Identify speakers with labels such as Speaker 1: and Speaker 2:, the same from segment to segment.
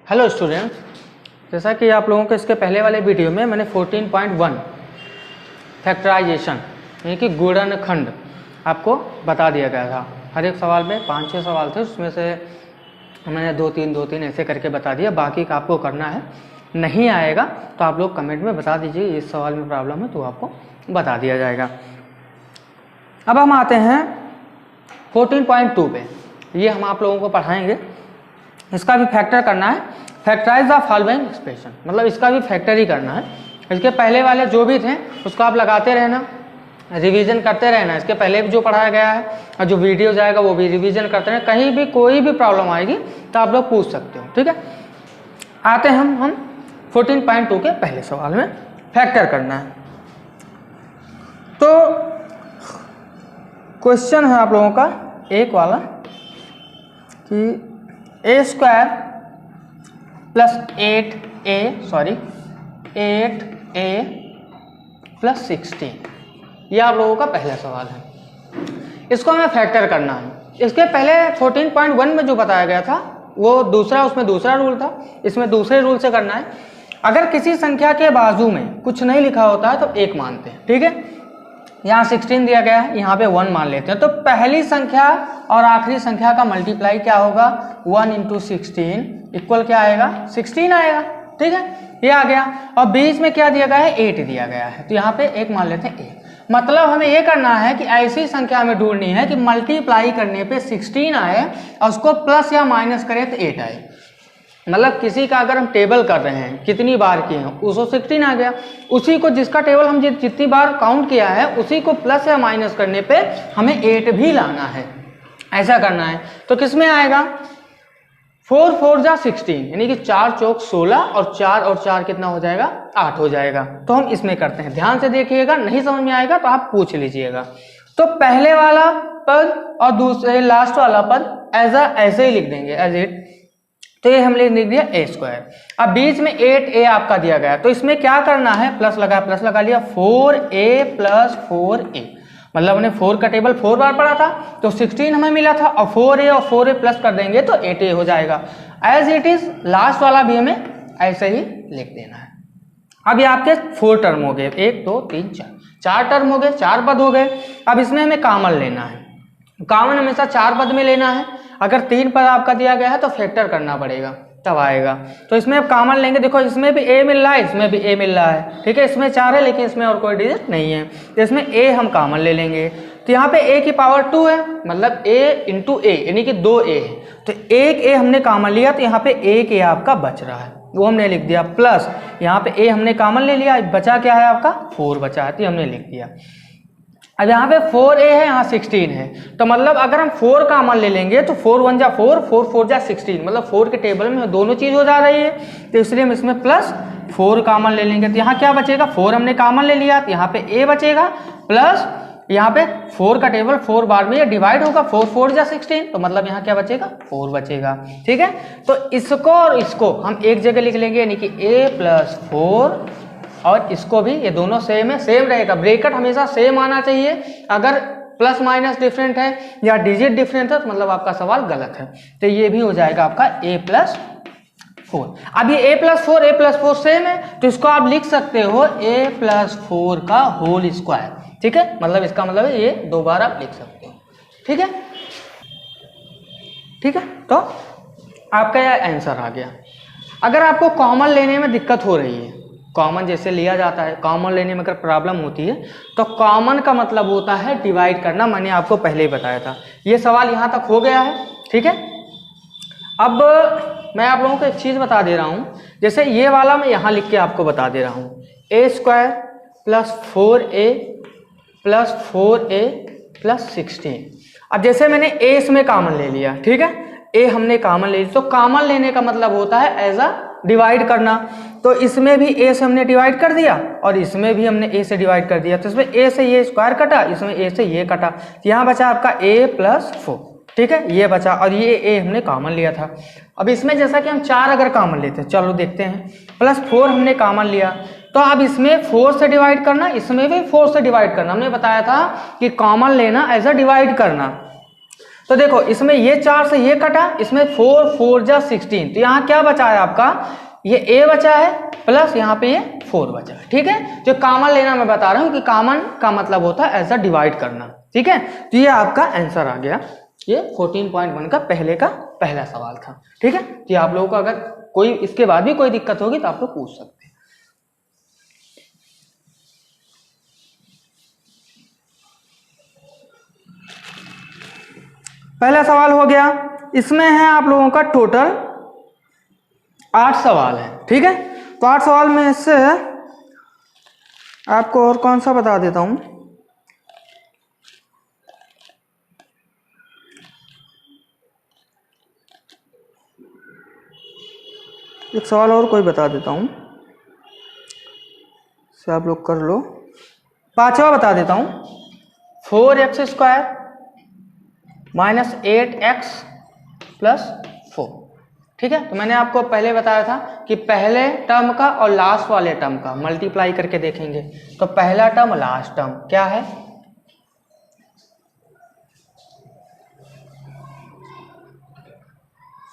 Speaker 1: Hello students, जैसा कि आप लोगों को इसके पहले वाले वीडियो में मैंने 14.1 फैक्टराइजेशन यानी कि गुणनखंड आपको बता दिया गया था। हर एक सवाल में 5-6 सवाल थे, उसमें से मैंने 2-3 ऐसे करके बता दिया। बाकी का आपको करना है, नहीं आएगा तो आप लोग कमेंट में बता दीजिए इस सवाल में प्रॉब्लम है तो आपको बता दिया जाएगा। अब हम आते हैं 14.2 पे। ये हम आप लोगों को पढ़ाएंगे, इसका भी फैक्टर करना है। फैक्टराइज द फॉलोइंग एक्सप्रेशन, मतलब इसका भी फैक्टर ही करना है। इसके पहले वाले जो भी थे उसको आप लगाते रहना, रिवीजन करते रहना। इसके पहले भी जो पढ़ाया गया है और जो वीडियो जाएगा वो भी रिवीजन करते रहना। कहीं भी कोई भी प्रॉब्लम आएगी तो आप लोग पूछ सकते हो, ठीक है। आते हैं हम 14.2 के पहले सवाल में फैक्टर करना है। तो क्वेश्चन है आप लोगों का एक वाला कि a² प्लस 8a प्लस 16, ये आप लोगों का पहला सवाल है। इसको हमें फैक्टर करना है। इसके पहले 14.1 में जो बताया गया था वो दूसरा, उसमें दूसरा रूल था, इसमें दूसरे रूल से करना है। अगर किसी संख्या के बाजू में कुछ नहीं लिखा होता है तो 1 मानते हैं, ठीक है। यहाँ 16 दिया गया है, यहाँ पे 1 मान लेते हैं। तो पहली संख्या और आखिरी संख्या का मल्टीप्लाई क्या होगा, 1 × 16 इक्वल क्या आएगा, 16 आएगा, ठीक है। ये आ गया। और बीच में क्या दिया गया है, 8 दिया गया है, तो यहाँ पे 1 मान लेते हैं 1। मतलब हमें ये करना है कि ऐसी संख्या में ढूंढनी है कि मल्टीप्लाई करने पे 16 आए और उसको प्लस या माइनस करें तो 8 आए। मतलब किसी का अगर हम टेबल कर रहे हैं कितनी बार किए हैं, उसको 16 आ गया, उसी को जिसका टेबल हम जितनी बार काउंट किया है उसी को प्लस या माइनस करने पे हमें 8 भी लाना है, ऐसा करना है। तो किस में आएगा, 4 4 जा 16 यानी कि 4 चौक 16 और 4 कितना हो जाएगा, 8 हो जाएगा। तो हम इसमें करते हैं, ध्यान से देखिएगा, नहीं समझ में आएगा तो आप पूछ लीजिएगा। तो पहले वाला पद और दूसरे लास्ट वाला पद ऐसे ही लिख देंगे एज इट। तो ये हमने लिख दिया a²। अब बीच में 8a आपका दिया गया, तो इसमें क्या करना है, प्लस लगा लिया, 4a प्लस 4a। मतलब हमने 4 का टेबल 4 बार पढ़ा था तो 16 हमें मिला था, और 4a और 4a प्लस कर देंगे तो 8a हो जाएगा। एज इट इज लास्ट वाला भी हमें ऐसे ही लिख देना है। अब ये आपके 4 टर्म हो गए, 1 2 3 4 टर्म हो गए, 4 पद हो गए। अब इसमें हमें कॉमन लेना है। कॉमन हमेशा 4 पद में लेना है। अगर 3 पद आपका दिया गया है तो फैक्टर करना पड़ेगा, तब आएगा। तो इसमें अब कॉमन लेंगे, देखो इसमें भी a मिल रहा है, इसमें भी a मिल रहा है, ठीक है। इसमें 4 है लेकिन इसमें और कोई डिजिट नहीं है, तो इसमें a हम कॉमन ले लेंगे। तो यहाँ पे a की पावर 2 है, मतलब a × a यानी कि 2a है। तो एक a हमने कॉमन लिया तो यहाँ पे 1 a आपका बच रहा है, वो हमने लिख दिया। प्लस यहाँ पे a हमने कॉमन ले लिया, बचा क्या है आपका, 4 बचा है, तो हमने लिख दिया। अब यहाँ पे 4a है, यहाँ 16 है, तो मतलब अगर हम 4 कॉमन ले लेंगे तो 4 1 जा 4, 4 4 जा 16, मतलब 4 के टेबल में दोनों चीज हो जा रही है, तो इसलिए हम इसमें प्लस 4 कॉमन ले लेंगे। तो यहाँ क्या बचेगा, 4 हमने कॉमन ले लिया तो यहाँ पे a बचेगा, प्लस यहाँ पे 4 का टेबल 4 बार में ये डिवाइड होगा, 4 4 जा 16, तो मतलब यहाँ क्या बचेगा, 4 बचेगा, ठीक है। तो इसको और इसको हम एक जगह लिख लेंगे, यानी कि a + 4, और इसको भी, ये दोनों सेम है, सेम रहेगा। ब्रैकेट हमेशा सेम आना चाहिए। अगर प्लस माइनस डिफरेंट है या डिजिट डिफरेंट है तो मतलब आपका सवाल गलत है। तो ये भी हो जाएगा आपका a + 4। अब ये a + 4 सेम है, तो इसको आप लिख सकते हो a + 4 का होल स्क्वायर, ठीक है। मतलब इसका मतलब है ये 2 बार आप लिख सकते हो, ठीक है, ठीक है। तो आपका यह आंसर आ गया। अगर आपको कॉमन लेने में दिक्कत हो रही है, कॉमन जैसे लिया जाता है, कॉमन लेने में अगर प्रॉब्लम होती है तो कॉमन का मतलब होता है डिवाइड करना, मैंने आपको पहले ही बताया था। ये सवाल यहाँ तक हो गया है, ठीक है। अब मैं आप लोगों को एक चीज़ बता दे रहा हूँ, जैसे ये वाला मैं यहाँ लिख के आपको बता दे रहा हूँ, a² + 4a + 4a + 16। अब जैसे मैंने a इसमें कॉमन ले लिया, ठीक है, a हमने कॉमन ले लिया, तो कॉमन लेने का मतलब होता है एज अ डिवाइड करना। तो इसमें भी a से हमने डिवाइड कर दिया और इसमें भी हमने a से डिवाइड कर दिया, तो इसमें a से ये स्क्वायर कटा, इसमें a से ये कटा, यहाँ बचा आपका a + 4, ठीक है, ये बचा, और ये a हमने कॉमन लिया था। अब इसमें जैसा कि हम 4 अगर कॉमन लेते हैं, चलो देखते हैं, +4 हमने कॉमन लिया, तो अब इसमें 4 से डिवाइड करना, इसमें भी 4 से डिवाइड करना। हमने बताया था कि कॉमन लेना एज अ डिवाइड करना। तो देखो इसमें ये 4 से ये कटा, इसमें 4 4 जा 16, तो यहाँ क्या बचा है आपका, ये a बचा है प्लस यहाँ पे ये 4 बचा है। ठीक है, जो कॉमन लेना मैं बता रहा हूँ कि कॉमन का मतलब होता है ऐसा डिवाइड करना। ठीक है, तो ये आपका आंसर आ गया। ये 14.1 का पहला सवाल था। ठीक है, तो आप लोगों को अगर कोई इसके बाद भी कोई दिक्कत होगी तो आप लोग पूछ सकते हैं। पहला सवाल हो गया। इसमें है आप लोगों का टोटल 8 सवाल है। ठीक है, तो 8 सवाल में से आपको और कौन सा बता देता हूं, एक सवाल और कोई बता देता हूं, से आप लोग कर लो। 5वां बता देता हूं, 4x² माइनस 8x प्लस 4। ठीक है, तो मैंने आपको पहले बताया था कि पहले टर्म का और लास्ट वाले टर्म का मल्टीप्लाई करके देखेंगे। तो पहला टर्म लास्ट टर्म क्या है,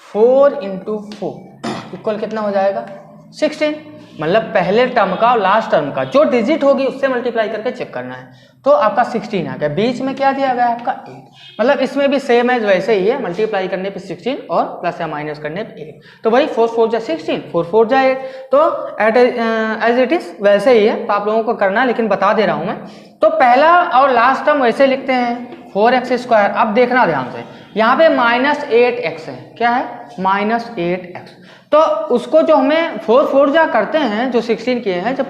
Speaker 1: 4 × 4 इक्वल कितना हो जाएगा 16। मतलब पहले टर्म का और लास्ट टर्म का जो डिजिट होगी उससे मल्टीप्लाई करके चेक करना है। तो आपका 16 आ गया। बीच में क्या दिया गया है आपका 8। मतलब इसमें भी सेम है वैसे ही है, मल्टीप्लाई करने पे 16 और प्लस या माइनस करने पे 8। तो भाई 4 4 जा 16, 4 4 जा 8, तो एज इट इज वैसे ही है। तो आप लोगों को करना है, लेकिन बता दे रहा हूं मैं। तो पहला और लास्ट टर्म वैसे लिखते हैं 4x²। अब देखना ध्यान से, यहाँ पे -8x है। क्या है, -8x। तो उसको जो हमें 4 4 जा करते हैं, जो 16 किए हैं, जब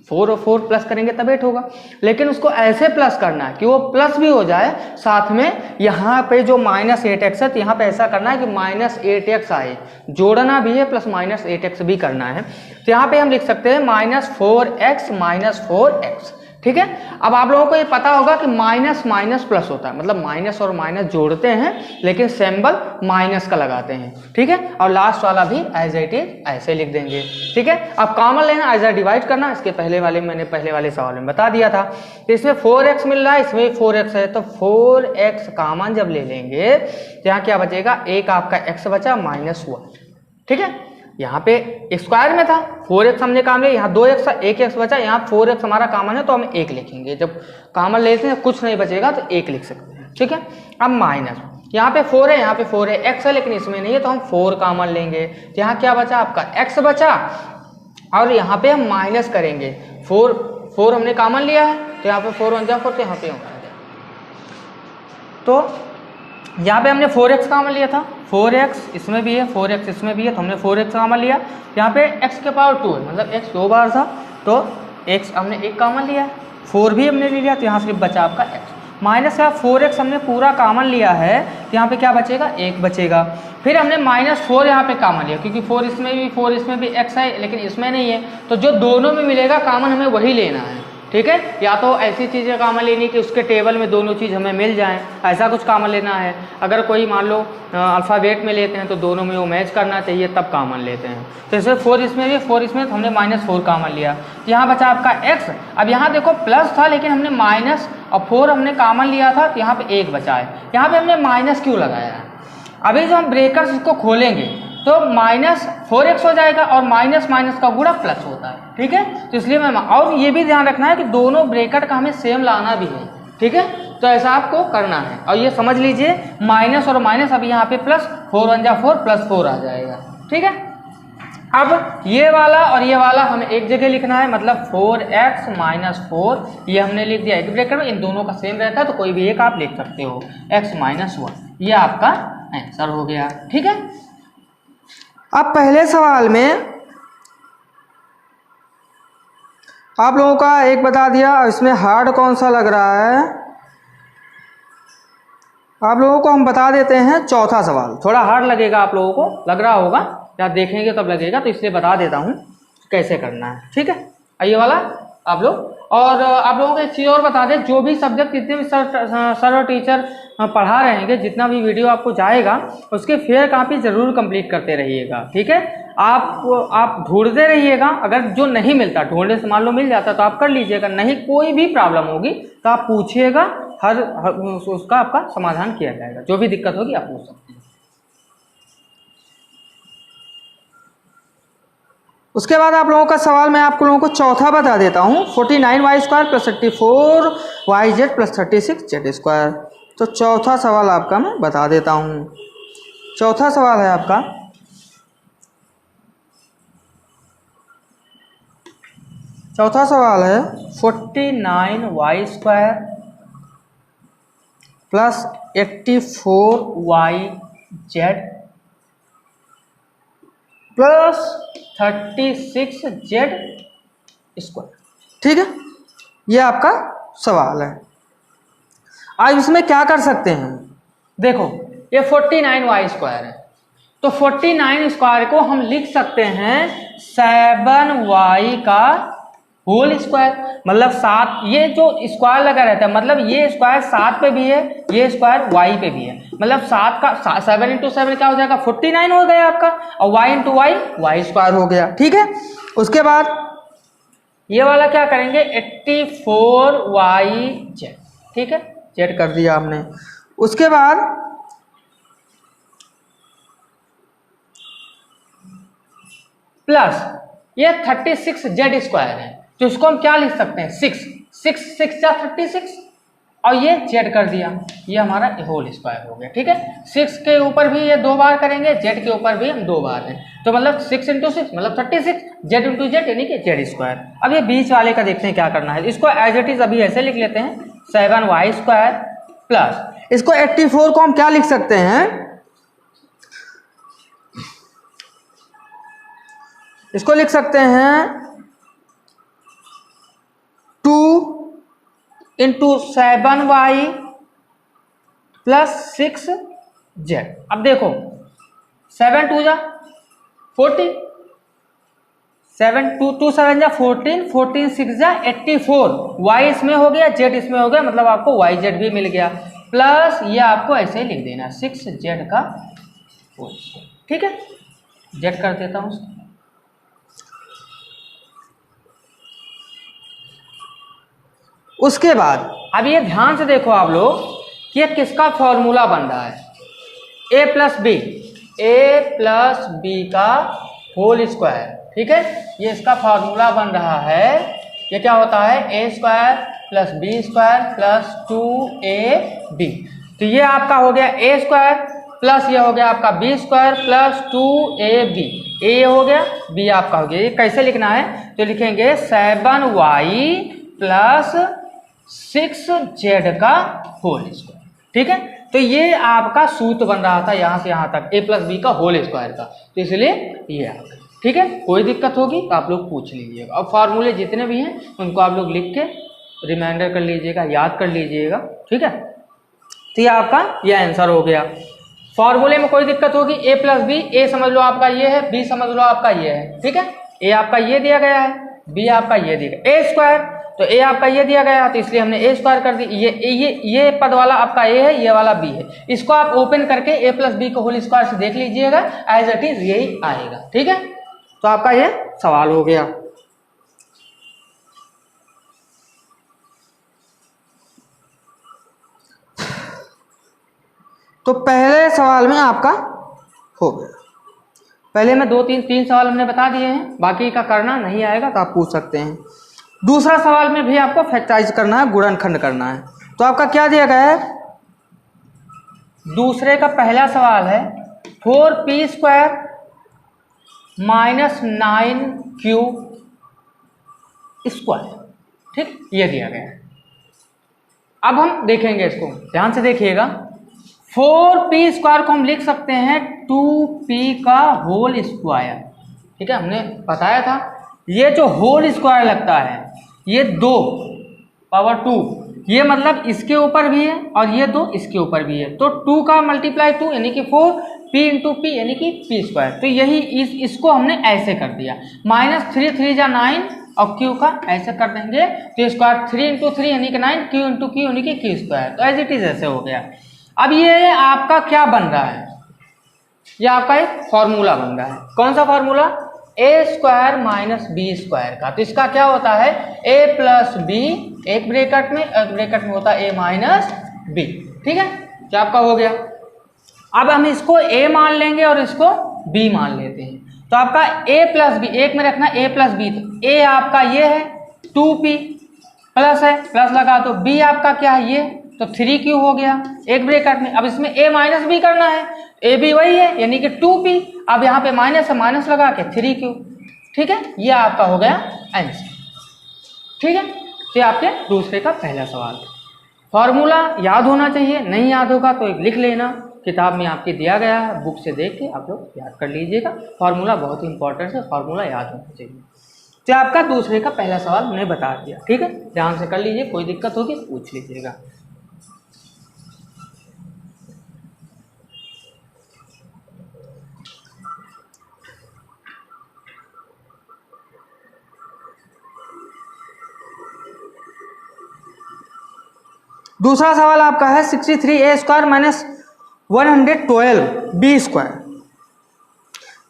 Speaker 1: 4 और 4 प्लस करेंगे तब 8 होगा। लेकिन उसको ऐसे प्लस करना है कि वो प्लस भी हो जाए साथ में। यहाँ पे जो -8x है, तो यहाँ पे ऐसा करना है कि -8x आए, जोड़ना भी है प्लस -8x भी करना है। तो यहाँ पे हम लिख सकते हैं -4x - 4x। ठीक है, अब आप लोगों को ये पता होगा कि माइनस माइनस प्लस होता है, मतलब माइनस और माइनस जोड़ते हैं लेकिन सिंबल माइनस का लगाते हैं। ठीक है, और लास्ट वाला भी एज इट इज ऐसे लिख देंगे। ठीक है, अब कॉमन लेना, ऐसा डिवाइड करना। इसके पहले वाले मैंने पहले वाले सवाल में बता दिया था। इसमें 4x मिल रहा है, इसमें 4x है, तो 4x कॉमन जब ले लेंगे तो यहाँ क्या बचेगा, एक आपका x बचा -1। ठीक है, यहाँ पे स्क्वायर में था 4x हमने काम लिया, यहाँ 2x 1x बचा, यहाँ 4x हमारा कॉमन है तो हम 1 लिखेंगे। जब कॉमन लेते हैं कुछ नहीं बचेगा तो 1 लिख सकते हैं। ठीक है, अब माइनस, यहाँ पे 4 है, यहाँ पे 4 है, x है लेकिन इसमें नहीं है तो हम 4 कॉमन लेंगे। तो यहाँ क्या बचा आपका x बचा, और यहाँ पे हम माइनस करेंगे 4 हमने कॉमन लिया है, तो यहाँ पे 4 1 जा 4, तो यहाँ पे तो यहाँ पे हमने 4x कॉमन लिया था, 4x इसमें भी है, 4x इसमें भी है, तो हमने 4x कॉमन लिया। यहाँ पे x के पावर 2 है, मतलब x 2 बार था तो x हमने 1 कॉमन लिया, 4 भी हमने ले लिया, तो यहाँ सिर्फ बचा आपका x। माइनस का 4x हमने पूरा कॉमन लिया है, तो यहाँ पे क्या बचेगा, 1 बचेगा। फिर हमने -4 यहाँ पे कॉमन लिया, क्योंकि 4 इसमें भी x है लेकिन इसमें नहीं है, तो जो दोनों में मिलेगा कॉमन हमें वही लेना है। ठीक है, या तो ऐसी चीज़ें कॉमन लेनी कि उसके टेबल में दोनों चीज़ हमें मिल जाएं, ऐसा कुछ कॉमन लेना है। अगर कोई मान लो अल्फ़ाबेट में लेते हैं तो दोनों में वो मैच करना चाहिए, तब कॉमन लेते हैं। तो इसमें 4 इसमें भी, 4 इसमें, तो हमने -4 कॉमन लिया, तो यहाँ बचा आपका x। अब यहाँ देखो प्लस था लेकिन हमने माइनस और 4 हमने कॉमन लिया था, तो यहाँ पे 1 बचा है। यहाँ पे हमने माइनस क्यों लगाया है, अभी जो हम ब्रेकर्स इसको खोलेंगे तो -4x हो जाएगा और माइनस माइनस का गुणा प्लस होता है। ठीक है, तो इसलिए मैं, और ये भी ध्यान रखना है कि दोनों ब्रैकेट का हमें सेम लाना भी है। ठीक है, तो ऐसा आपको करना है। और ये समझ लीजिए माइनस और माइनस, अभी यहाँ पे प्लस 4 1 जा 4 प्लस 4 आ जाएगा। ठीक है, अब ये वाला और ये वाला हमें एक जगह लिखना है, मतलब 4x - 4 ये हमने लिख दिया एक ब्रैकेट में, इन दोनों का सेम रहता है तो कोई भी एक आप लिख सकते हो, x - 1, ये आपका आंसर हो गया। ठीक है, अब पहले सवाल में आप लोगों का एक बता दिया, इसमें हार्ड कौन सा लग रहा है आप लोगों को हम बता देते हैं। चौथा सवाल थोड़ा हार्ड लगेगा, आप लोगों को लग रहा होगा या देखेंगे तब लगेगा, तो इसलिए बता देता हूँ कैसे करना है। ठीक है, ये वाला आप लोग, और आप लोगों को एक चीज़ और बता दें, जो भी सब्जेक्ट जितने भी सर और टीचर पढ़ा रहेंगे, जितना भी वीडियो आपको जाएगा उसके फेयर कॉपी ज़रूर कंप्लीट करते रहिएगा। ठीक है, आप ढूंढते रहिएगा, अगर जो नहीं मिलता ढूंढने से मान लो मिल जाता तो आप कर लीजिएगा, नहीं कोई भी प्रॉब्लम होगी तो आप पूछिएगा, हर उसका आपका समाधान किया जाएगा। जो भी दिक्कत होगी आप पूछ सकते हैं। उसके बाद आप लोगों का सवाल मैं आप लोगों को चौथा बता देता हूँ, 49y² + 84yz + 36z²। तो चौथा सवाल आपका मैं बता देता हूँ। चौथा सवाल है आपका, चौथा सवाल है 49y² + 84yz + 36z²। ठीक है, ये आपका सवाल है। अब इसमें क्या कर सकते हैं, देखो ये 49y² है, तो 49² को हम लिख सकते हैं 7y का होल स्क्वायर, मतलब 7। ये जो स्क्वायर लगा रहता है, मतलब ये स्क्वायर 7 पे भी है, ये स्क्वायर y पे भी है, मतलब 7 का 7 × 7 क्या हो जाएगा, 49 हो गया आपका, और y × y² हो गया। ठीक है, उसके बाद ये वाला क्या करेंगे, 84yz। ठीक है, z कर दिया हमने। उसके बाद प्लस ये 36z² है, तो इसको हम क्या लिख सकते हैं, 6 या 36, और ये z कर दिया, ये हमारा होल स्क्वायर हो गया। ठीक है, 6 के ऊपर भी ये 2 बार करेंगे, z के ऊपर भी हम 2 बार हैं, तो मतलब 6 × 6 मतलब 36, z × z यानी कि z²। अब ये बीच वाले का देखते हैं क्या करना है, इसको एज इट इज अभी ऐसे लिख लेते हैं, 7y² प्लस इसको 84 को हम क्या लिख सकते हैं, इसको लिख सकते हैं 2 × 7y + 6z। अब देखो 7 × 2 = 40, 7 × 2 = 14, 14 × 6 = 84, y इसमें हो गया, z इसमें हो गया, मतलब आपको yz भी मिल गया, प्लस ये आपको ऐसे ही लिख देना 6z का होल स्क्वायर। ठीक है, z कर देता हूँ। उसके बाद अब ये ध्यान से देखो आप लोग कि ये किसका फॉर्मूला बन रहा है, a + b का होल स्क्वायर। ठीक है, ये इसका फॉर्मूला बन रहा है, ये क्या होता है, a² + b² + 2ab। तो ये आपका हो गया a² प्लस ये हो गया आपका b² + 2ab, a हो गया, b आपका हो गया। ये कैसे लिखना है, तो लिखेंगे 7y + 6z का होल स्क्वायर। ठीक है, तो ये आपका सूत्र बन रहा था यहाँ से यहाँ तक, a + b का होल स्क्वायर का, तो इसलिए ये आ गया। ठीक है, कोई दिक्कत होगी तो आप लोग पूछ लीजिएगा। अब फार्मूले जितने भी हैं उनको आप लोग लिख के रिमाइंडर कर लीजिएगा, याद कर लीजिएगा। ठीक है, तो ये आपका ये आंसर हो गया। फॉर्मूले में कोई दिक्कत होगी, a + b, a समझ लो आपका ये है, b समझ लो आपका ये है। ठीक है, a आपका ये दिया गया है, b आपका ये दिया गया, a², तो a आपका ये दिया गया, तो इसलिए हमने a² कर दी। ये पद वाला आपका a है, ये वाला b है, इसको आप ओपन करके a + b को होल स्क्वायर से देख लीजिएगा, एज इट इज यही आएगा। ठीक है, तो आपका ये सवाल हो गया। तो पहले सवाल में आपका हो गया। पहले में 3 सवाल हमने बता दिए हैं, बाकी का करना नहीं आएगा तो आप पूछ सकते हैं। दूसरा सवाल में भी आपको फैक्टराइज करना है, गुणनखंड करना है। तो आपका क्या दिया गया है, दूसरे का पहला सवाल है 4p² - 9q²। ठीक, ये दिया गया है। अब हम देखेंगे इसको, ध्यान से देखिएगा। 4p² को हम लिख सकते हैं 2p का होल स्क्वायर। ठीक है, हमने बताया था ये जो होल स्क्वायर लगता है ये 2 पावर 2, ये मतलब इसके ऊपर भी है और ये 2 इसके ऊपर भी है, तो 2 का मल्टीप्लाई 2 यानी कि 4, p × p यानी कि p²। तो यही इसको हमने ऐसे कर दिया, -3 3 = 9 और q का ऐसे कर देंगे, तो स्क्वायर 3 × 3 यानी कि 9, q × q यानी कि q²। तो एज इट इज ऐसे हो गया। अब ये आपका क्या बन रहा है, ये आपका एक फॉर्मूला बन रहा है। कौन सा फॉर्मूला, ए स्क्वायर माइनस बी स्क्वायर का। तो इसका क्या होता है, ए प्लस बी एक ब्रैकेट में होता है ए माइनस बी। ठीक है, क्या आपका हो गया। अब हम इसको ए मान लेंगे और इसको बी मान लेते हैं। तो आपका ए प्लस बी, एक में रखना ए प्लस बी, तो ए आपका ये है 2p प्लस है, प्लस लगा, तो बी आपका क्या है ये, तो 3q हो गया एक ब्रैकेट में। अब इसमें a माइनस बी करना है, ए भी वही है यानी कि 2p, अब यहाँ पे माइनस है, माइनस लगा के 3q। ठीक है, ये आपका हो गया आंसर। ठीक है, तो आपके दूसरे का पहला सवाल। फॉर्मूला याद होना चाहिए, नहीं याद होगा तो एक लिख लेना, किताब में आपके दिया गया है, बुक से देख के आप लोग याद कर लीजिएगा। फॉर्मूला बहुत ही इंपॉर्टेंट है, फॉर्मूला याद होना चाहिए। तो आपका दूसरे का पहला सवाल मैंने बता दिया। ठीक है, ध्यान से कर लीजिए, कोई दिक्कत होगी पूछ लीजिएगा। दूसरा सवाल आपका है 63a square minus 112 B square.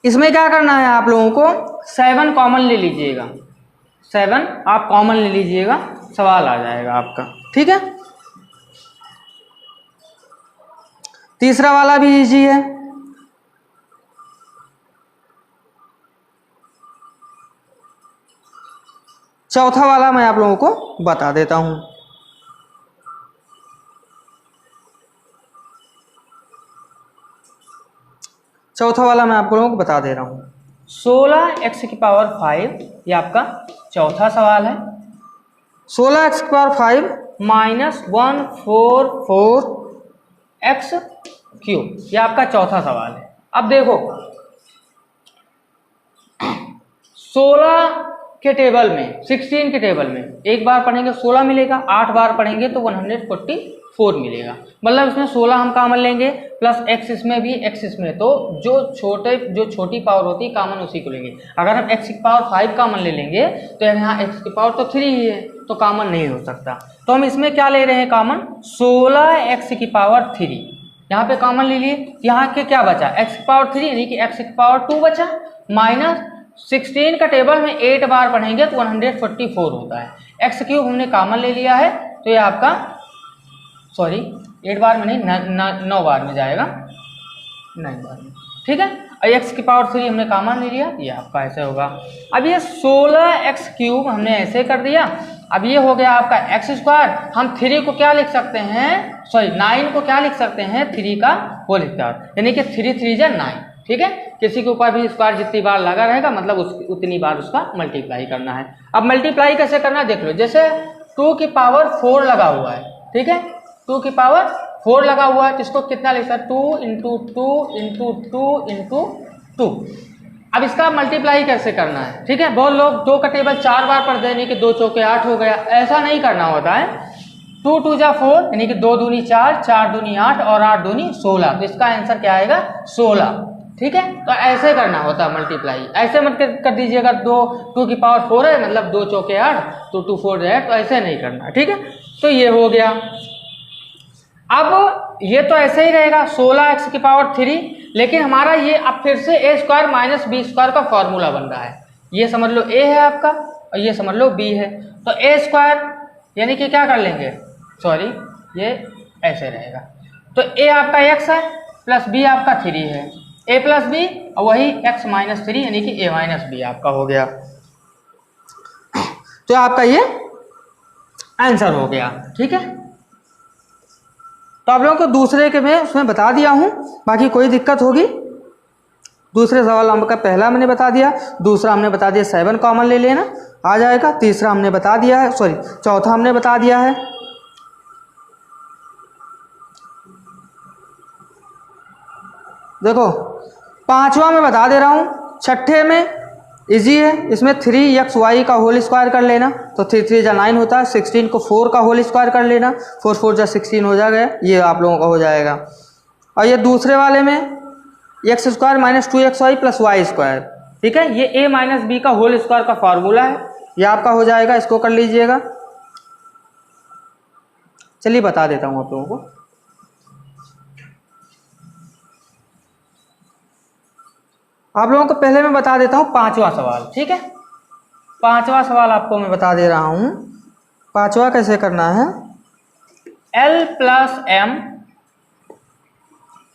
Speaker 1: इसमें क्या करना है आप लोगों को, 7 कॉमन ले लीजिएगा, 7 आप कॉमन ले लीजिएगा, सवाल आ जाएगा आपका। ठीक है, तीसरा वाला भी इजी है। चौथा वाला मैं आप लोगों को बता देता हूं। चौथा वाला मैं आप लोगों को बता दे रहा हूं। 16x की पावर 5, ये आपका चौथा सवाल है। 16x की पावर 5 माइनस 144x क्यूब, ये आपका चौथा सवाल है। अब देखो 16 के टेबल में, 16 के टेबल में एक बार पढ़ेंगे 16 मिलेगा, 8 बार पढ़ेंगे तो 144 मिलेगा। मतलब इसमें 16 हम कॉमन लेंगे प्लस x इसमें भी, x इसमें, तो जो छोटी पावर होती है कॉमन उसी को लेंगे। अगर हम x की पावर 5 कॉमन ले लेंगे तो यहाँ x की पावर तो 3 ही है, तो कॉमन नहीं हो सकता। तो हम इसमें क्या ले रहे हैं कॉमन, 16x की पावर 3 यहाँ पे कॉमन ले लिए। यहाँ के क्या बचा, x की पावर 3 यानी कि x की पावर 2 बचा, माइनस 16 का टेबल में 8 बार पढ़ेंगे तो 144 होता है। एक्स क्यूब हमने कॉमन ले लिया है, तो ये आपका 8 बार में नहीं, 9 बार में जाएगा, 9 बार में। ठीक है, और एक्स की पावर 3 हमने कॉमन ले लिया, ये आपका ऐसे होगा। अब ये 16x क्यूब हमने ऐसे कर दिया। अब ये हो गया आपका एक्स स्क्वायर। हम 3 को क्या लिख सकते हैं, 9 को क्या लिख सकते हैं, 3 का होल स्क्वायर, यानी कि 3 3 जा 9। ठीक है, किसी के ऊपर भी स्क्वायर जितनी बार लगा रहेगा मतलब उतनी बार उसका मल्टीप्लाई करना है। अब मल्टीप्लाई कैसे करना है देख लो, जैसे 2 की पावर 4 लगा हुआ है, ठीक है, 2 की पावर 4 लगा हुआ है, तो इसको कितना लिख सकते, 2 इंटू 2 इंटू 2 इंटू 2। अब इसका मल्टीप्लाई कैसे करना है, ठीक है, बहुत लोग 2 का टेबल 4 बार पढ़ देने कि 2 चौके 8 हो गया, ऐसा नहीं करना होता है। 2 2 जा 4 यानी कि 2 दूनी 4, 4 दूनी 8 और 8 दूनी 16, तो इसका आंसर क्या आएगा 16। ठीक है, तो ऐसे करना होता है मल्टीप्लाई, ऐसे मत कर दीजिएगा 2 की पावर 4 है मतलब 2 चौके 8 तो 2 4 है, तो ऐसे नहीं करना। ठीक है, तो ये हो गया। अब ये तो ऐसे ही रहेगा 16x की पावर 3, लेकिन हमारा ये अब फिर से a square minus B square का फॉर्मूला बन रहा है। ये समझ लो a है आपका और ये समझ लो b है, तो a स्क्वायर यानी कि क्या कर लेंगे, ये ऐसे रहेगा, तो a आपका x है प्लस b आपका 3 है, a प्लस बी और वही x माइनस 3 यानी कि a माइनस बी आपका हो गया। तो आपका ये आंसर हो गया। ठीक है, तो आप लोगों को दूसरे के मैं उसमें बता दिया हूं, बाकी कोई दिक्कत होगी। दूसरे सवाल नंबर का पहला मैंने बता दिया, दूसरा हमने बता दिया 7 कॉमन ले लेना आ जाएगा, तीसरा हमने बता दिया है, चौथा हमने बता दिया है। देखो पांचवा मैं बता दे रहा हूं, छठे में इजी है, इसमें 3xy का होल स्क्वायर कर लेना, तो 3 3 जा 9 होता है, 16 को 4 का होल स्क्वायर कर लेना, 4 4 जा 16 हो जाएगा, ये आप लोगों का हो जाएगा। और ये दूसरे वाले में X square minus 2xy plus Y square, ठीक है, ये a माइनस बी का होल स्क्वायर का फॉर्मूला है, ये आपका हो जाएगा, इसको कर लीजिएगा। चलिए बता देता हूँ आप लोगों को। आप लोगों को पहले मैं बता देता हूँ पांचवा सवाल, ठीक है। पांचवा सवाल आपको मैं बता दे रहा हूँ। पांचवा कैसे करना है, L प्लस एम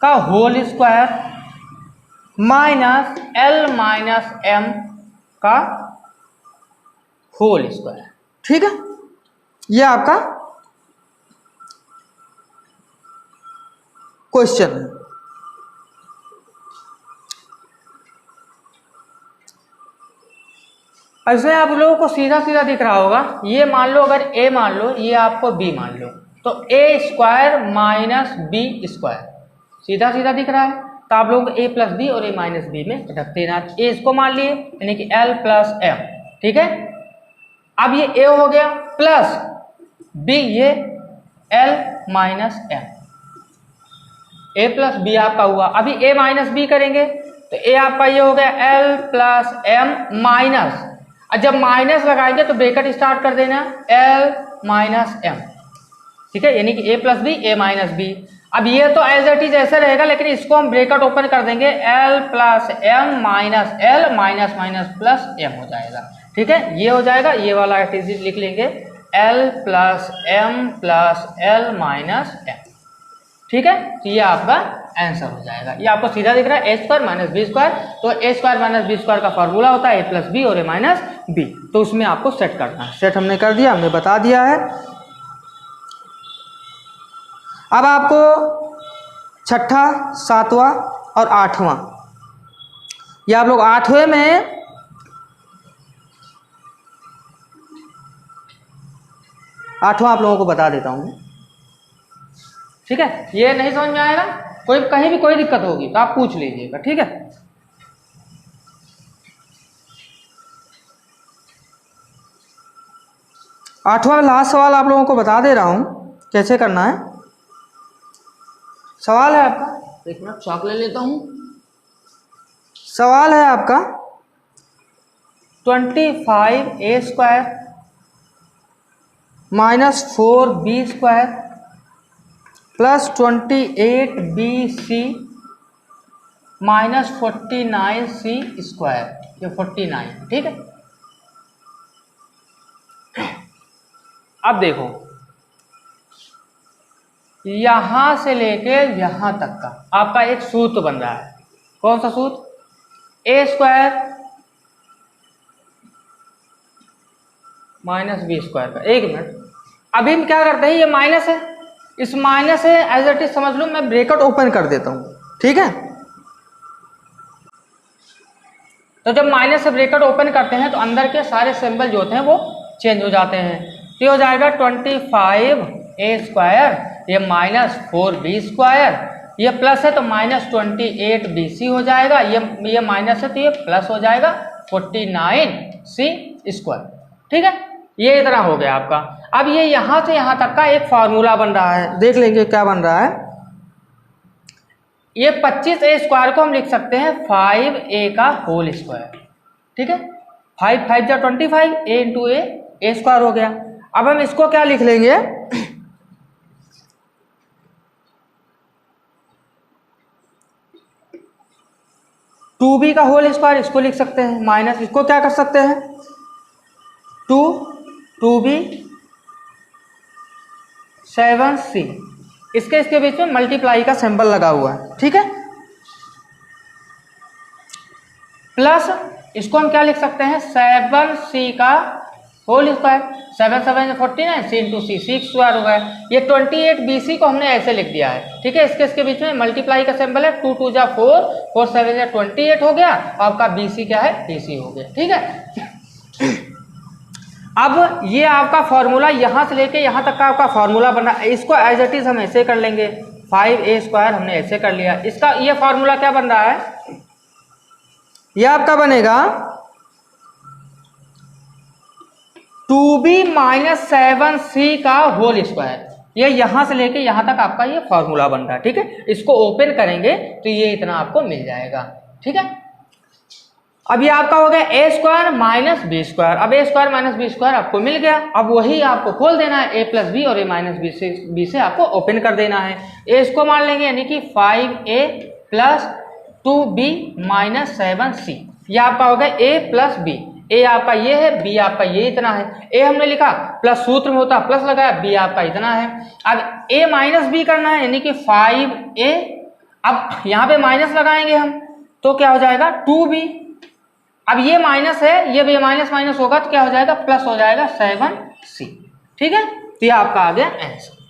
Speaker 1: का whole square minus L minus M का होल स्क्वायर, ठीक है। ये आपका क्वेश्चन है। ऐसे आप लोगों को सीधा सीधा दिख रहा होगा, ये मान लो अगर a मान लो, ये आपको b मान लो, तो a square minus b square, सीधा सीधा दिख रहा है। तो आप लोगों को a प्लस बी और a माइनस बी में रख देना। a इसको मान लिए यानी कि l प्लस m, ठीक है। अब ये a हो गया प्लस b, ये l minus m, a plus B आपका हुआ। अभी a माइनस बी करेंगे तो a आपका ये हो गया l प्लस m माइनस, जब माइनस लगाएंगे तो ब्रैकेट स्टार्ट कर देना l माइनस m, ठीक है, यानी कि a plus B a minus B. अब ये तो एज इट इज ऐसे रहेगा, लेकिन इसको हम ब्रैकेट ओपन कर देंगे, l plus m minus l minus minus plus m हो जाएगा, ठीक है। ये हो जाएगा, ये वाला एट इज लिख लेंगे l plus m plus l minus m, ठीक है। तो ये आपका आंसर हो जाएगा। ये आपको सीधा दिख रहा है, a square minus B square. तो a square minus B square का फॉर्मूला होता है a प्लस बी और a माइनस बी। तो उसमें आपको सेट करना है। सेट हमने कर दिया, हमने बता दिया है। अब आपको छठा, सातवां और आठवां, ये आप लोग आठवें में आठवां आप लोगों को बता देता हूं, ठीक है। ये नहीं समझ में आएगा, कोई कहीं भी कोई दिक्कत होगी तो आप पूछ लीजिएगा, ठीक है। आठवां में लास्ट सवाल आप लोगों को बता दे रहा हूं कैसे करना है। सवाल है आपका, एक मिनट चॉक ले लेता हूं। सवाल है आपका 25a square minus 4b square plus 28bc minus 49c square, ये 49, ठीक है। अब देखो, यहां से लेके यहां तक का आपका एक सूत्र बन रहा है। कौन सा सूत्र, a square minus B square का। एक मिनट, अभी हम क्या करते हैं, ये माइनस है, इस माइनस है एज इट इज समझ लो, मैं ब्रैकेट ओपन कर देता हूं, ठीक है। तो जब माइनस से ब्रैकेट ओपन करते हैं तो अंदर के सारे सिंबल जो होते हैं वो चेंज हो जाते हैं। तो हो जाएगा 25a स्क्वायर, ये माइनस 4b स्क्वायर, ये प्लस है तो माइनस 28bc हो जाएगा, ये माइनस है तो ये प्लस हो जाएगा 49c स्क्वायर, ठीक है। ये इतना हो गया आपका। अब ये यहां से यहां तक का एक फार्मूला बन रहा है, देख लेंगे क्या बन रहा है। ये 25a स्क्वायर को हम लिख सकते हैं 5a का होल स्क्वायर, ठीक है। 5 5 जा 25, a इंटू a स्क्वायर हो गया। अब हम इसको क्या लिख लेंगे, टू बी का होल स्क्वायर, इसको लिख सकते हैं माइनस, इसको क्या कर सकते हैं, टू बी 7c, इसके बीच में मल्टीप्लाई का सिंबल लगा हुआ है, ठीक है। प्लस इसको हम क्या लिख सकते हैं, 7c का होल स्क्वायर, 7 7 49, c इंटू सी 6 स्क्वायर हो गया। ये 28bc को हमने ऐसे लिख दिया है, ठीक है। इसके बीच में मल्टीप्लाई का सिंबल है, 2 2 जा 4, 4 7 जा 28 हो गया, और आपका bc क्या है, bc हो गया, ठीक है। अब ये आपका फॉर्मूला यहां से लेके यहां तक का आपका फॉर्मूला बना, इसको एज इट इज हम ऐसे कर लेंगे, 5a स्क्वायर हमने ऐसे कर लिया। इसका ये फॉर्मूला क्या बन रहा है, ये आपका बनेगा 2b माइनस 7c का होल स्क्वायर। ये यहां से लेके यहां तक आपका ये फॉर्मूला बन रहा है, ठीक है। इसको ओपन करेंगे तो ये इतना आपको मिल जाएगा, ठीक है। अब ये आपका हो गया a square minus B square. अब a square minus B square आपको मिल गया। अब वही आपको खोल देना है, a प्लस बी और a माइनस बी से आपको ओपन कर देना है। a इसको मान लेंगे यानी कि 5a plus 2b minus 7c। ये आपका हो गया a प्लस बी। ए आपका ये है, बी आपका ये इतना है। ए हमने लिखा प्लस, सूत्र में होता प्लस लगाया, बी आपका इतना है। अब ए माइनस बी करना है, यानी कि 5a। अब यहाँ पे माइनस लगाएंगे हम, तो क्या हो जाएगा 2b। अब ये माइनस है, ये माइनस माइनस होगा तो क्या हो जाएगा प्लस हो जाएगा 7c। ठीक है, तो ये आपका आ गया आंसर।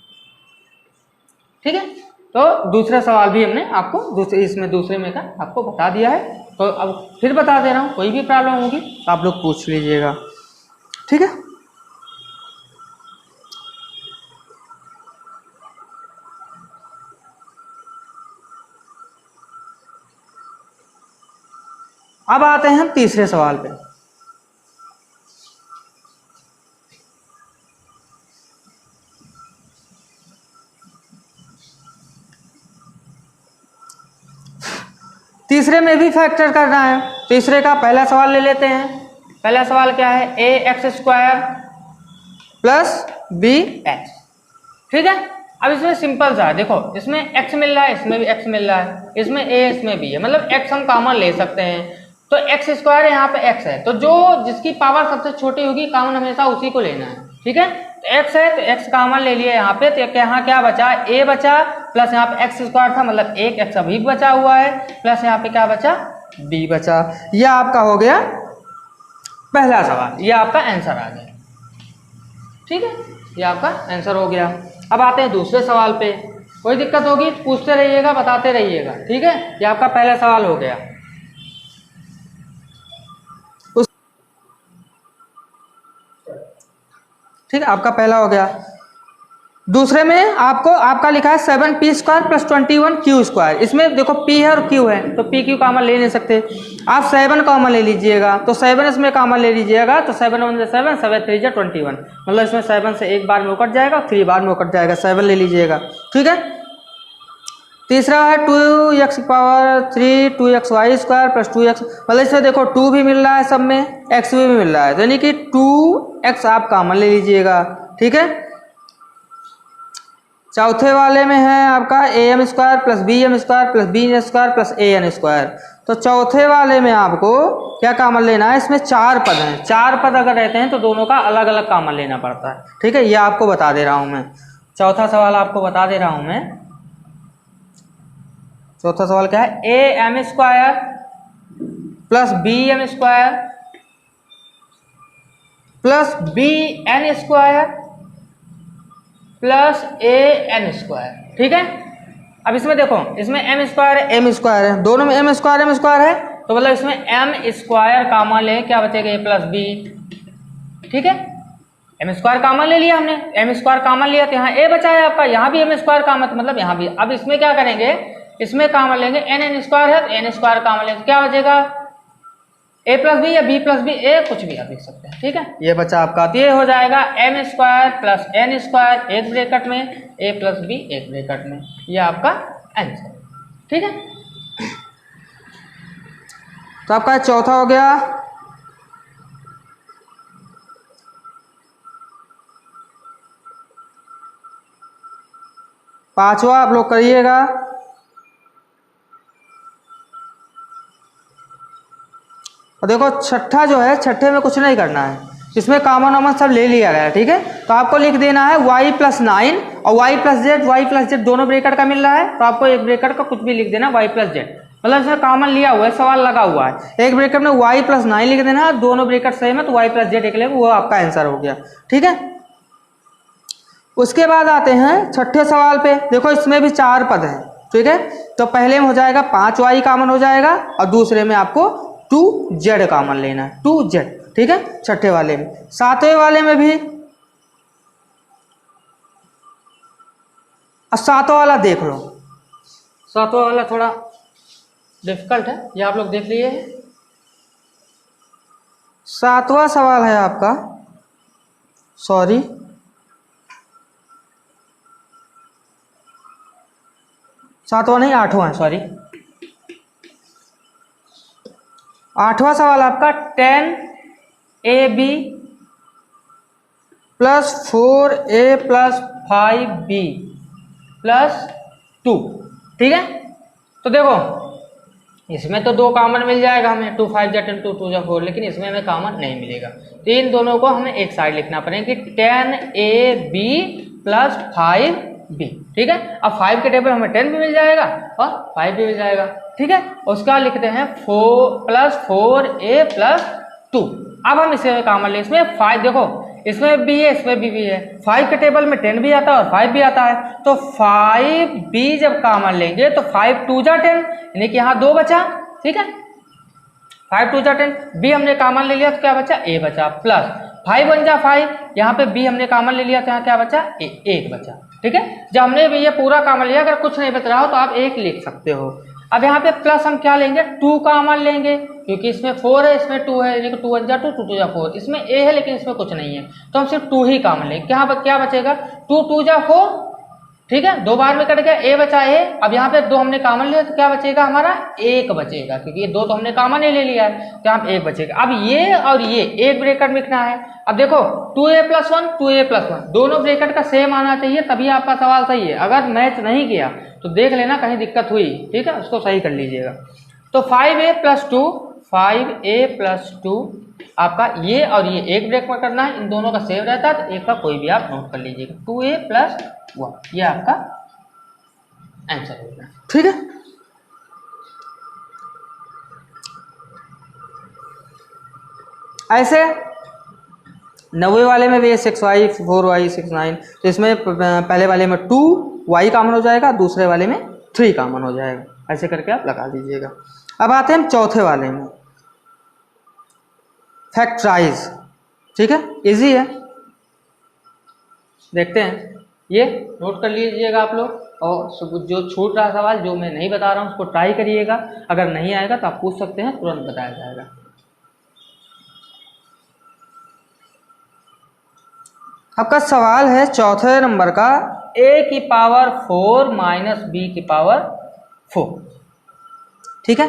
Speaker 1: ठीक है, तो दूसरा सवाल भी हमने आपको दूसरे में का आपको बता दिया है। तो अब फिर बता दे रहा हूँ, कोई भी प्रॉब्लम होगी तो आप लोग पूछ लीजिएगा। ठीक है, अब आते हैं हम तीसरे सवाल पे। तीसरे में भी फैक्टर करना है। तीसरे का पहला सवाल ले लेते हैं। पहला सवाल क्या है, A X square plus B X. ठीक है, अब इसमें सिंपल सा है, देखो इसमें x मिल रहा है, इसमें भी x मिल रहा है, इसमें a इसमें भी है, मतलब x हम कॉमन ले सकते हैं। तो एक्स स्क्वायर यहाँ पे x है, तो जो जिसकी पावर सबसे छोटी होगी कॉमन हमेशा उसी को लेना है। ठीक है, तो x है तो x कॉमन ले लिया यहाँ पे, तो यहाँ क्या बचा, a बचा प्लस यहाँ पे एक्स स्क्वायर था, मतलब एक x अभी बचा हुआ है, प्लस यहाँ पे क्या बचा b बचा। यह आपका हो गया पहला सवाल, यह आपका आंसर आ गया। ठीक है, ये आपका आंसर हो गया। अब आते हैं दूसरे सवाल पे। कोई दिक्कत होगी पूछते रहिएगा, बताते रहिएगा। ठीक है, ये आपका पहला सवाल हो गया। ठीक है, आपका पहला हो गया। दूसरे में आपको आपका लिखा है 7p square plus 21q square. इसमें देखो p है और q है, तो p q कॉमन ले नहीं सकते, आप 7 कॉमन ले लीजिएगा, तो 7 इसमें कॉमन ले लीजिएगा, तो 7 1 7, 7 3 21, मतलब इसमें 7 से एक बार में कट जाएगा, 3 बार में कट जाएगा, 7 ले लीजिएगा। ठीक है, तीसरा है 2x power 3 2xy square plus 2x, मतलब इसमें देखो 2 भी मिल रहा है सब में, x भी मिल रहा है, यानी कि 2x आप कॉमन ले लीजिएगा। ठीक है, चौथे वाले में है आपका am square plus bm square plus bn square plus an square. तो चौथे वाले में आपको क्या कॉमन लेना है, इसमें 4 पद हैं, 4 पद अगर रहते हैं तो दोनों का अलग अलग कॉमन लेना पड़ता है। ठीक है, ये आपको बता दे रहा हूं मैं, चौथा सवाल आपको बता दे रहा हूं मैं। चौथा सवाल क्या है, am square plus bm square plus bn square plus an square. ठीक है, अब इसमें देखो इसमें m स्क्वायर है m स्क्वायर है, दोनों में m स्क्वायर है, तो मतलब इसमें m स्क्वायर कॉमन ले, क्या बचेगा a प्लस b। ठीक है, m स्क्वायर कॉमन ले लिया हमने, m स्क्वायर कॉमन लिया तो यहाँ a बचा है आपका, यहाँ भी m स्क्वायर कॉमन, मतलब यहाँ भी। अब इसमें क्या करेंगे, इसमें कॉमन लेंगे, n स्क्वायर है तो n स्क्वायर कॉमन लेंगे, क्या बचेगा a प्लस बी या b प्लस बी, a कुछ भी आप लिख सकते हैं। ठीक है, ये बचा आपका, तो ये हो जाएगा m square plus n square एक ब्रैकेट में, a प्लस बी एक ब्रैकेट में, ये आपका आंसर। ठीक है, तो आपका चौथा हो गया। पांचवा आप लोग करिएगा, और देखो छठा जो है, छठे में कुछ नहीं करना है, इसमें कॉमन वॉमन सब ले लिया गया है। ठीक है, तो आपको लिख देना है y प्लस 9 और y प्लस जेड दोनों ब्रैकेट का मिल रहा है, तो आपको एक ब्रैकेट का कुछ भी लिख देना y प्लस जेड, मतलब इसमें कॉमन लिया हुआ है, सवाल लगा हुआ है, एक ब्रैकेट में y प्लस 9 लिख देना, दोनों ब्रैकेट सेम है तो y प्लस जेड एक लेगा, वो आपका आंसर हो गया। ठीक है, उसके बाद आते हैं छठे सवाल पे। देखो इसमें भी 4 पद हैं। ठीक है, तो पहले में हो जाएगा 5y कॉमन हो जाएगा, और दूसरे में आपको 2z कॉमन लेना है, 2z। ठीक है, छठे वाले में। सातवें वाले में भी, अब सातवां वाला देख लो, सातवां वाला थोड़ा डिफिकल्ट है, ये आप लोग देख लिए। सातवां सवाल है आपका, सॉरी सातवां नहीं, आठवां है, सॉरी आठवां सवाल आपका 10ab plus 4a plus 5b plus 2। ठीक है, तो देखो इसमें तो 2 कॉमन मिल जाएगा हमें, 2 5 जा 10 2 2 जा 4, लेकिन इसमें हमें कॉमन नहीं मिलेगा। तो इन दोनों को हमें एक साइड लिखना पड़ेगा कि 10ab प्लस 5b, ठीक है। अब 5 के टेबल हमें 10 भी मिल जाएगा और 5 भी मिल जाएगा, ठीक है। उसका लिखते हैं 4 प्लस 4a प्लस 2। अब हम इसे कॉमन ले, इसमें 5 देखो, इसमें भी है इसमें भी है, 5 के टेबल में 10 भी आता है और 5 भी आता है, तो 5b जब कॉमन लेंगे तो 5 2 जा 10, यानी कि यहाँ 2 बचा, ठीक है। 5 2 जा 10, b हमने कॉमन ले लिया तो क्या बचा, a बचा, प्लस 5 1 जा 5, यहाँ पे b हमने कॉमन ले लिया तो यहाँ क्या बचा, 1 बचा, ठीक है। जब हमने भी ये पूरा कॉमन लिया, अगर कुछ नहीं बच रहा हो तो आप 1 लिख सकते हो। अब यहाँ पे प्लस हम क्या लेंगे, 2 कॉमन लेंगे, क्योंकि इसमें 4 है इसमें 2 है, यानी कि 2 1 जा 2 2 2 जा 4, इसमें a है लेकिन इसमें कुछ नहीं है, तो हम सिर्फ 2 ही कॉमन लेंगे। क्या बचेगा, 2 2 जा 4, ठीक है, 2 बार में कट गया, a बचा a। अब यहाँ पे 2 हमने कॉमन लिया तो क्या बचेगा हमारा, 1 बचेगा, क्योंकि ये 2 तो हमने कॉमन ही ले लिया है, तो यहाँ 1 बचेगा। अब ये और ये एक ब्रैकेट में लिखना है। अब देखो 2a प्लस 1 2a प्लस 1 दोनों ब्रैकेट का सेम आना चाहिए, तभी आपका सवाल सही है। अगर मैच नहीं किया तो देख लेना कहीं दिक्कत हुई, ठीक है, उसको सही कर लीजिएगा। तो 5a प्लस 2 5a प्लस 2 आपका ये और ये एक ब्रेक में करना है, इन दोनों का सेम रहता है, तो एक का कोई भी आप नोट कर लीजिएगा। 2a प्लस 1 ये आपका आंसर होगा, ठीक है। ऐसे 90 वाले में भी 6y 4y 6 9, तो इसमें पहले वाले में 2y कॉमन हो जाएगा, दूसरे वाले में 3 कॉमन हो जाएगा, ऐसे करके आप लगा दीजिएगा। अब आते हैं चौथे वाले में, फैक्टराइज, ठीक है, इजी है, देखते हैं, ये नोट कर लीजिएगा आप लोग। और जो छूट रहा सवाल जो मैं नहीं बता रहा हूँ उसको ट्राई करिएगा, अगर नहीं आएगा तो आप पूछ सकते हैं, तुरंत बताया जाएगा। आपका सवाल है चौथे नंबर का, a की पावर 4 माइनस b की पावर 4, ठीक है।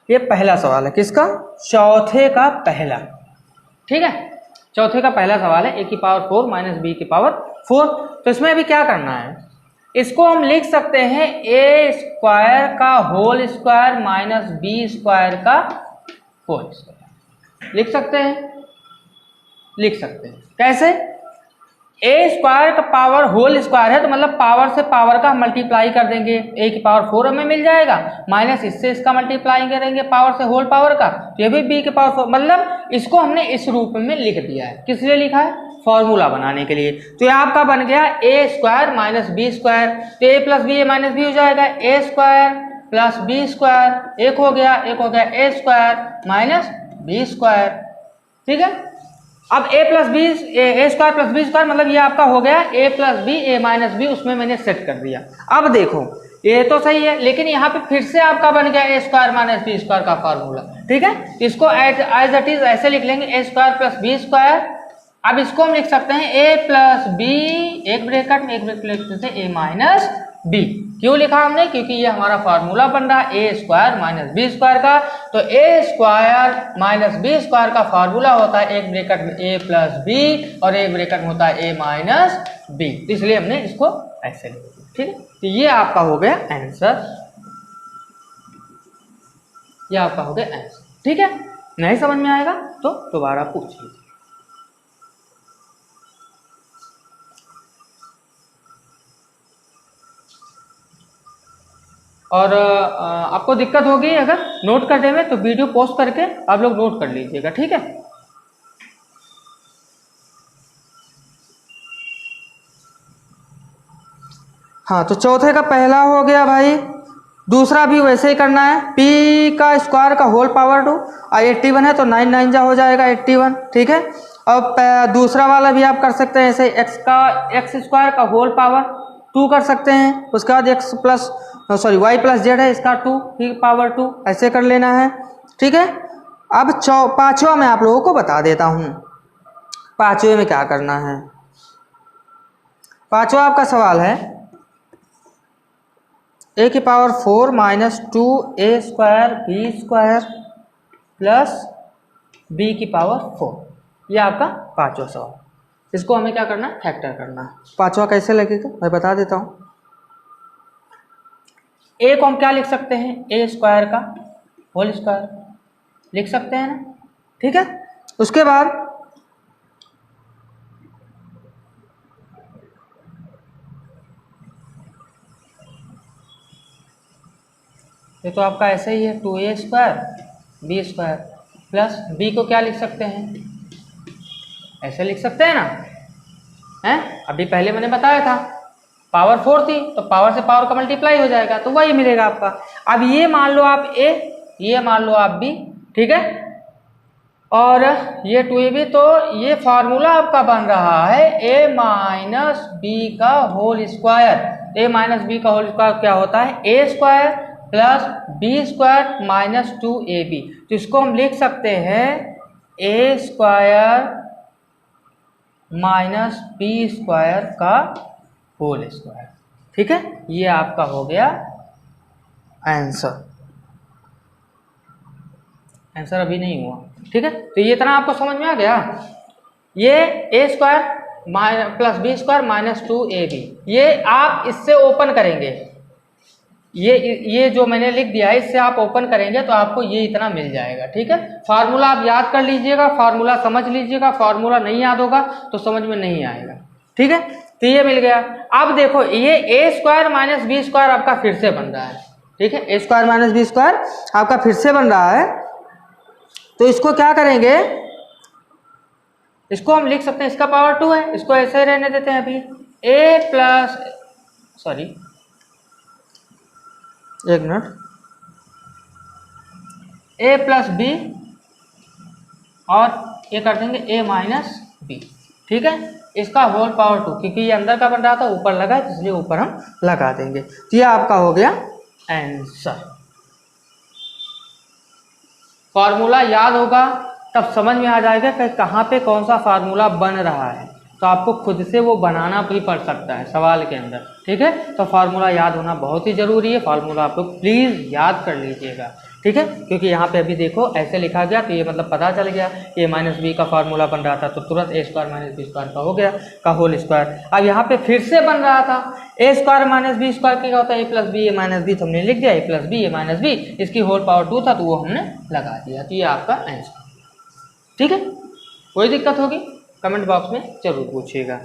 Speaker 1: ये पहला सवाल है, किसका, चौथे का पहला, ठीक है, चौथे का पहला सवाल है, a की पावर 4 माइनस b की पावर 4। तो इसमें अभी क्या करना है, इसको हम लिख सकते हैं a स्क्वायर का whole square minus b square का होल स्क्वायर, लिख सकते हैं। कैसे, a स्क्वायर का पावर होल स्क्वायर है, तो मतलब पावर से पावर का मल्टीप्लाई कर देंगे, a की पावर 4 हमें मिल जाएगा, माइनस इससे इसका मल्टीप्लाई करेंगे पावर से होल पावर का, तो ये भी b की पावर 4, मतलब इसको हमने इस रूप में लिख दिया है। किस लिए लिखा है, फॉर्मूला बनाने के लिए। तो ये आपका बन गया a square minus b square, तो a plus b minus b हो जाएगा, a square plus b square, एक हो गया a square minus b square, ठीक है। अब a plus B A square plus B square, मतलब ये आपका हो गया a plus B a minus B, उसमें मैंने सेट कर दिया। अब देखो ये तो सही है, लेकिन यहाँ पे फिर से आपका बन गया a square minus B square का फॉर्मूला, ठीक है। इसको एज इट इज ऐसे लिख लेंगे, a square plus B square. अब इसको हम लिख सकते हैं a प्लस बी, एक ब्रैकेट में लिख सकते हैं a माइनस बी। क्यों लिखा हमने, क्योंकि ये हमारा फार्मूला बन रहा है a square minus B square का, तो a square minus B square का फार्मूला होता है एक ब्रैकेट में a प्लस बी और एक ब्रैकेट में होता है a माइनस बी, इसलिए हमने इसको ऐसे लिख दिया, ठीक है। तो ये आपका हो गया आंसर, ये आपका हो गया आंसर, ठीक है। नहीं समझ में आएगा तो दोबारा पूछ लीजिए। और आपको दिक्कत होगी अगर नोट करने में, तो वीडियो पोस्ट करके आप लोग नोट कर लीजिएगा, ठीक है। हाँ, तो चौथे का पहला हो गया भाई, दूसरा भी वैसे ही करना है, p का स्क्वायर का होल पावर 2 और 81 है तो 9 9 जा हो जाएगा 81, ठीक है। अब दूसरा वाला भी आप कर सकते हैं ऐसे, x स्क्वायर का होल पावर 2 कर सकते हैं, उसके बाद y प्लस जेड है, इसका 2 की पावर 2, ऐसे कर लेना है, ठीक है। अब पांचवा मैं आप लोगों को बता देता हूँ, पांचवे में क्या करना है। पांचवा आपका सवाल है a की power 4 minus 2a square b square plus b की पावर 4, ये आपका पांचवा सवाल। इसको हमें क्या करना है, फैक्टर करना है। पांचवा कैसे लगेगा मैं बता देता हूँ। ए को हम क्या लिख सकते हैं, ए स्क्वायर का होल स्क्वायर लिख सकते हैं ना, ठीक है। उसके बाद ये तो आपका ऐसे ही है 2a square B square plus B को क्या लिख सकते हैं, ऐसे लिख सकते हैं ना, हैं अभी पहले मैंने बताया था पावर 4 थी तो पावर से पावर का मल्टीप्लाई हो जाएगा तो वही मिलेगा आपका। अब ये मान लो आप ए, ये मान लो आप बी, ठीक है, और ये 2ab, तो ये फार्मूला आपका बन रहा है a माइनस बी का whole square. a minus B का होल स्क्वायर क्या होता है, a square plus B square minus 2ab, तो इसको हम लिख सकते हैं a square minus B square का होल स्क्वायर, ठीक है। ये आपका हो गया आंसर। आंसर अभी नहीं हुआ, ठीक है। तो ये इतना आपको समझ में आ गया। ये A square plus B square minus 2ab, ये आप इससे ओपन करेंगे, ये जो मैंने लिख दिया है इससे आप ओपन करेंगे तो आपको ये इतना मिल जाएगा, ठीक है। फार्मूला आप याद कर लीजिएगा, फार्मूला समझ लीजिएगा, फार्मूला नहीं याद होगा तो समझ में नहीं आएगा, ठीक है। तो ये मिल गया। अब देखो ये A square minus B square आपका फिर से बन रहा है, ठीक है, ए स्क्वायर माइनस बी स्क्वायर आपका फिर से बन रहा है। तो इसको क्या करेंगे, इसको हम लिख सकते हैं, इसका पावर 2 है, इसको ऐसे रहने देते हैं अभी, ए प्लस सॉरी एक मिनट, ए प्लस बी और ये कर देंगे ए माइनस बी, ठीक है, इसका होल पावर 2, क्योंकि ये अंदर का बन रहा था ऊपर लगा है इसलिए ऊपर हम लगा देंगे। तो ये आपका हो गया आंसर। फार्मूला याद होगा तब समझ में आ जाएगा कि कहाँ पे कौन सा फार्मूला बन रहा है, तो आपको खुद से वो बनाना भी पड़ सकता है सवाल के अंदर, ठीक है। तो फार्मूला याद होना बहुत ही ज़रूरी है, फार्मूला आपको प्लीज़ याद कर लीजिएगा, ठीक है, क्योंकि यहाँ पे अभी देखो ऐसे लिखा गया तो ये मतलब पता चल गया ए माइनस बी का फार्मूला बन रहा था तो तुरंत ए स्क्वायर माइनस बी स्क्वायर का हो गया का होल स्क्वायर। अब यहाँ पे फिर से बन रहा था ए स्क्वायर माइनस बी स्क्वायर क्या होता है, ए प्लस बी ए माइनस बी, तो हमने लिख दिया ए प्लस बी ए माइनस बी, इसकी होल पावर 2 था तो वो हमने लगा दिया। तो ये आपका आंसर, ठीक है। कोई दिक्कत होगी कमेंट बॉक्स में जरूर पूछिएगा।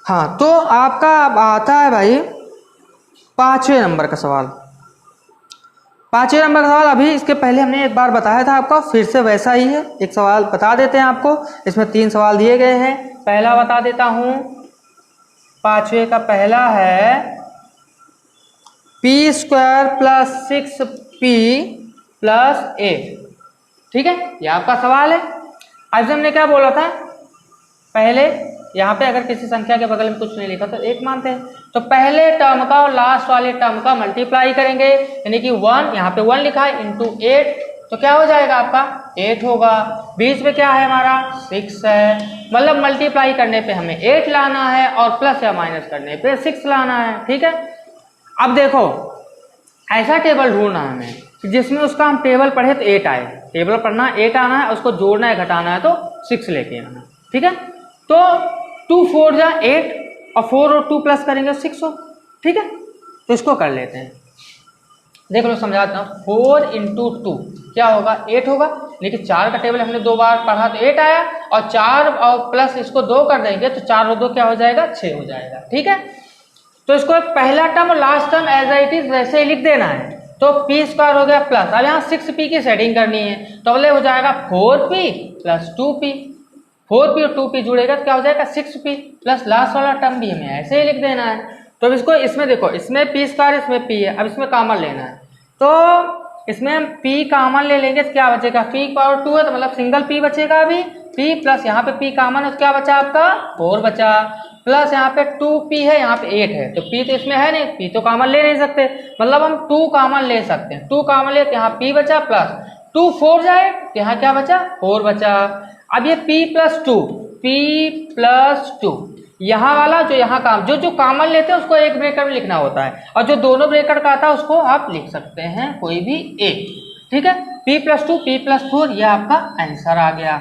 Speaker 1: हाँ, तो आपका अब आता है भाई 5वें नंबर का सवाल। 5वें नंबर का सवाल अभी इसके पहले हमने एक बार बताया था आपको, फिर से वैसा ही है, एक सवाल बता देते हैं आपको। इसमें 3 सवाल दिए गए हैं, पहला बता देता हूँ। 5वें का पहला है P square plus 6p plus a, ठीक है, ये आपका सवाल है। आज हमने क्या बोला था, पहले यहाँ पे अगर किसी संख्या के बगल में कुछ नहीं लिखा तो 1 मानते हैं, तो पहले टर्म का और लास्ट वाले टर्म का मल्टीप्लाई करेंगे, यानी कि 1, यहाँ पे 1 लिखा है, इंटू 8, तो क्या हो जाएगा आपका 8 होगा। बीच में क्या है हमारा 6 है, मतलब मल्टीप्लाई करने पे हमें 8 लाना है और प्लस या माइनस करने पे 6 लाना है, ठीक है। अब देखो ऐसा टेबल ढूंढना है हमें जिसमें उसका हम टेबल पढ़े तो 8 आए, टेबल पढ़ना 8 आना है, उसको जोड़ना है घटाना है तो 6 लेके आना, ठीक है। तो 2 4 जा 8 और 4 और 2 प्लस करेंगे 6 हो, ठीक है। तो इसको कर लेते हैं, देख लो समझाता हूँ। 4 इंटू 2 क्या होगा 8 होगा, लेकिन 4 का टेबल हमने 2 बार पढ़ा तो 8 आया, और 4 और प्लस इसको 2 कर देंगे तो 4 और 2 क्या हो जाएगा 6 हो जाएगा, ठीक है। तो इसको पहला टर्म और last term as it is वैसे ही लिख देना है। तो पी स्क्वायर हो गया प्लस, अब यहाँ 6p की सेटिंग करनी है, तो अगले हो जाएगा 4p प्लस 2p, 4p और 2p जुड़ेगा तो क्या हो जाएगा 6p प्लस लास्ट वाला टर्म भी हमें ऐसे ही लिख देना है। तो अब इसको इसमें देखो, इसमें p स्क्वायर इसमें p है, अब इसमें कॉमन लेना है, तो इसमें हम p कॉमन ले लेंगे तो क्या बचेगा, p पावर 2 है तो मतलब सिंगल p बचेगा अभी, p प्लस यहाँ पे p कॉमन है तो क्या बचा आपका 4 बचा, प्लस यहाँ पे 2p है, यहाँ पे 8 है, तो p तो इसमें है नहीं, p तो कॉमन ले नहीं सकते, मतलब हम 2 कॉमन ले सकते हैं, 2 कॉमन ले तो यहाँ p बचा प्लस 2 4 जाए तो यहाँ क्या बचा 4 बचा। अब ये p प्लस 2 यहाँ वाला जो यहाँ काम जो कॉमन लेते हैं उसको एक ब्रैकेट में लिखना होता है, और जो दोनों ब्रैकेट का आता है उसको आप लिख सकते हैं कोई भी एक, ठीक है। p प्लस 2 p प्लस 4 ये आपका आंसर आ गया।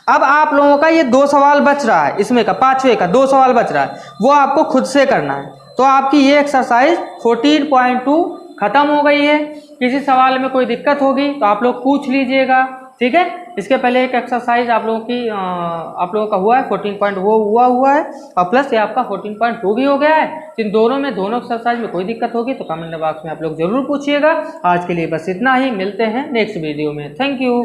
Speaker 1: अब आप लोगों का ये 2 सवाल बच रहा है, इसमें का 5वें का 2 सवाल बच रहा है, वो आपको खुद से करना है। तो आपकी ये एक्सरसाइज 14.2 खत्म हो गई है। किसी सवाल में कोई दिक्कत होगी तो आप लोग पूछ लीजिएगा, ठीक है। इसके पहले एक एक्सरसाइज आप लोगों का हुआ है 14 वो हुआ है, और प्लस ये आपका 14.2 भी हो गया है। इन दोनों एक्सरसाइज में कोई दिक्कत होगी तो कमेंट बॉक्स में आप लोग जरूर पूछिएगा। आज के लिए बस इतना ही, मिलते हैं नेक्स्ट वीडियो में। Thank you.